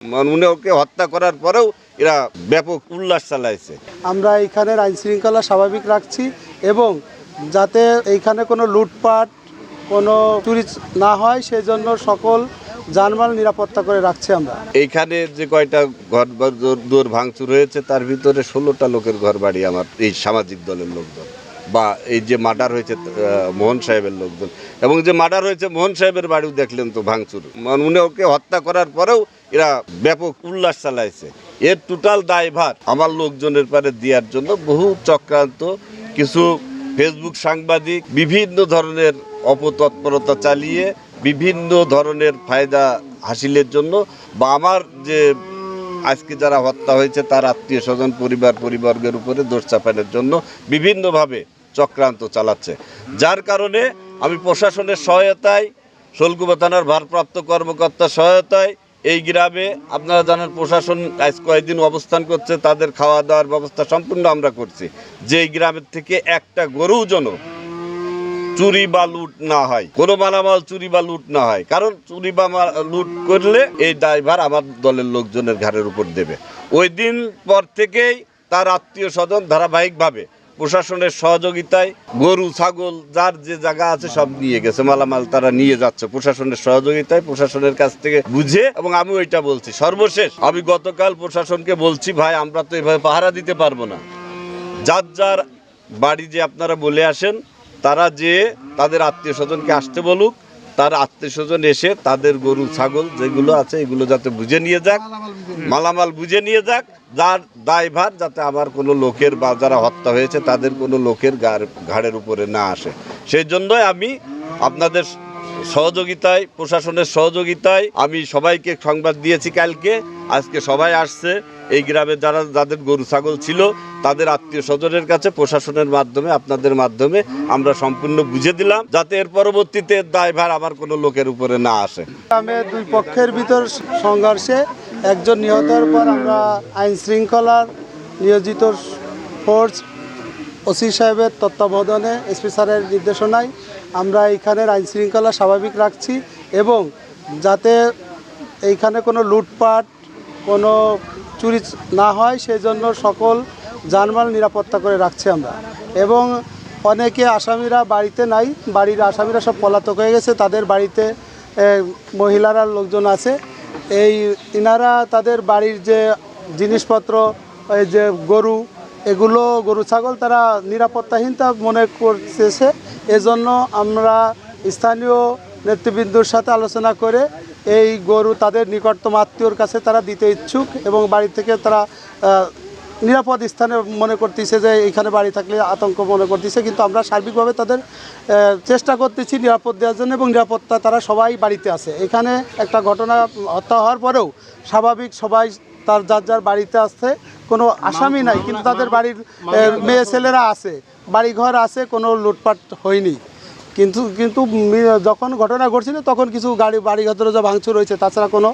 উনি ওকে হত্যা করার পরেও এরা ব্যাপক উল্লাস চালাইছে। আমরা এইখানের আইন শৃঙ্খলা স্বাভাবিক রাখছি এবং যাতে এইখানে কোনো লুটপাট কোনো চুরি না হয় সেই জন্য সকল জানমাল নিরাপত্তা করে রাখছি আমরা। এইখানে যে কয়টা ঘর দুয়ার ভাঙচুর হয়েছে তার ভিতরে 16টা লোকের ঘর বাড়ি আমার এই সামাজিক দলের লোকজন, বা এই যে মার্ডার হয়েছে মোহন সাহেবের লোকজন, এবং যে মার্ডার হয়েছে মোহন সাহেবের বাড়িও দেখলেন তো ভাঙচুর। উনি ওকে হত্যা করার পরেও এরা ব্যাপক উল্লাস চালাইছে। এর টোটাল দায়ভার আমার লোকজনের পারে দেওয়ার জন্য বহু চক্রান্ত, কিছু ফেসবুক সাংবাদিক বিভিন্ন ধরনের অপতৎপরতা চালিয়ে বিভিন্ন ধরনের ফায়দা হাসিলের জন্য, বা আমার যে আজকে যারা হত্যা হয়েছে তার আত্মীয় স্বজন পরিবারের উপরে দোষ চাপানোর জন্য বিভিন্নভাবে চক্রান্ত চালাচ্ছে। যার কারণে আমি প্রশাসনের সহায়তায়, শোলকুপা থানার ভারপ্রাপ্ত কর্মকর্তার সহায়তায় এই গ্রামে, আপনারা জানেন প্রশাসন আজ কয়েকদিন অবস্থান করছে, তাদের খাওয়া দাওয়ার ব্যবস্থা সম্পূর্ণ আমরা করছি, যে এই গ্রামের থেকে একটা গরুও যেন চুরি বা লুট না হয়, কোনো মালামাল চুরি বা লুট না হয়। কারণ চুরি বা লুট করলে এই দায়ভার আমার দলের লোকজনের ঘাড়ের উপর দেবে। ওই দিন পর থেকেই তার আত্মীয় স্বজন ধারাবাহিকভাবে প্রশাসনের সহযোগিতায় গরু ছাগল যার যে জায়গা আছে সব নিয়ে গেছে, মালামাল তারা নিয়ে যাচ্ছে প্রশাসনের সহযোগিতায়, প্রশাসনের কাছ থেকে বুঝে। এবং আমি ওইটা বলছি, সর্বশেষ আমি গতকাল প্রশাসনকে বলছি, ভাই আমরা তো এভাবে পাহারা দিতে পারবো না, যার যার বাড়ি যে আপনারা বলে আসেন, তারা যে তাদের আত্মীয় স্বজনকে আসতে বলুক, তার আত্মীয় স্বজন এসে তাদের গরু ছাগল যেগুলো আছে এগুলো যাতে বুঝে নিয়ে যাক, মালামাল বুঝে নিয়ে যাক, যার দায়ভার যাতে আমার কোনো লোকের বা যারা হত্যা হয়েছে তাদের কোনো লোকের ঘাড়ের উপরে না আসে। সেই জন্যই আমি আপনাদের সহযোগিতায়, প্রশাসনের সহযোগিতায় আমি সবাইকে সংবাদ দিয়েছি কালকে, আজকে সবাই আসছে। এই গ্রামে যাদের গরু ছাগল ছিল তাদের আত্মীয় স্বজনের কাছে প্রশাসনের মাধ্যমে, আপনাদের মাধ্যমে আমরা সম্পূর্ণ বুঝে দিলাম, যাতে এর পরবর্তীতে দায়ভার আমার কোনো লোকের উপরে না আসে। গ্রামে দুই পক্ষের ভিতর সংঘর্ষে একজন নিহত হওয়ার পর আমরা আইন শৃঙ্খলার নিয়োজিত ফোর্স ওসি সাহেবের তত্ত্বাবধানে, এসপি স্যারের নির্দেশনায় আমরা এইখানের আইন শৃঙ্খলা স্বাভাবিক রাখছি এবং যাতে এইখানে কোনো লুটপাট কোনো চুরি না হয় সেই জন্য সকল জানমাল নিরাপত্তা করে রাখছি আমরা। এবং অনেকে আসামিরা বাড়িতে নাই, বাড়ির আসামিরা সব পলাতক হয়ে গেছে, তাদের বাড়িতে মহিলারা লোকজন আছে। ইনারা তাদের বাড়ির যে জিনিসপত্র, এই যে গরু ছাগল তারা নিরাপত্তাহীনতা মনে করতেছে। এজন্য আমরা স্থানীয় নেতৃবৃন্দর সাথে আলোচনা করে এই গরু তাদের নিকটতম আত্মীয়র কাছে তারা দিতে ইচ্ছুক এবং বাড়ি থেকে তারা নিরাপদ স্থানে মনে করতেছে যে এইখানে বাড়ি থাকলে আতঙ্ক মনে করতেছে। কিন্তু আমরা সার্বিকভাবে তাদের চেষ্টা করতেছি নিরাপদ দেওয়ার জন্য এবং নিরাপত্তা তারা সবাই বাড়িতে আছে। এখানে একটা ঘটনা হত্যা হওয়ার পরেও স্বাভাবিক সবাই তার যার বাড়িতে আসছে, কোনো আসামি নাই, কিন্তু তাদের বাড়ির মেয়ে ছেলেরা আছে, বাড়িঘর আছে, কোনো লুটপাট হয়নি। কিন্তু যখন ঘটনা ঘটছিল তখন কিছু বাড়িঘর যা ভাঙচুর হয়েছে, তাছাড়া কোনো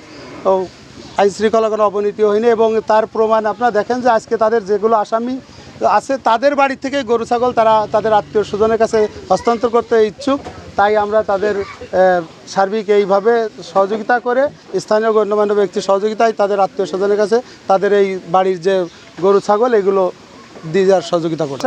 আইন শৃঙ্খলা কোনো অবনতি হয়নি। এবং তার প্রমাণ আপনারা দেখেন যে আজকে তাদের যেগুলো আসামি আছে তাদের বাড়ি থেকে গরু ছাগল তারা তাদের আত্মীয় স্বজনের কাছে হস্তান্তর করতে ইচ্ছুক। তাই আমরা তাদের সার্বিক এইভাবে সহযোগিতা করে, স্থানীয় গণ্যমান্য ব্যক্তির সহযোগিতায় তাদের আত্মীয় স্বজনের কাছে তাদের এই বাড়ির যে গরু ছাগল এগুলো দিয়ে যাওয়ার সহযোগিতা করছে।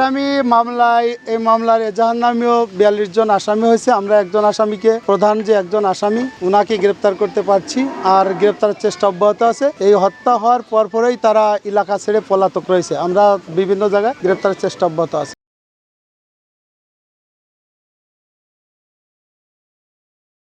এই মামলার এজাহার নামেও 42 জন আসামি হয়েছে। আমরা একজন আসামিকে, প্রধান যে একজন আসামি, উনাকে গ্রেপ্তার করতে পারছি, আর গ্রেপ্তারের চেষ্টা অব্যাহত আছে। এই হত্যা হওয়ার পরপরই তারা এলাকা ছেড়ে পলাতক রয়েছে। আমরা বিভিন্ন জায়গায় গ্রেপ্তারের চেষ্টা অব্যাহত আছে।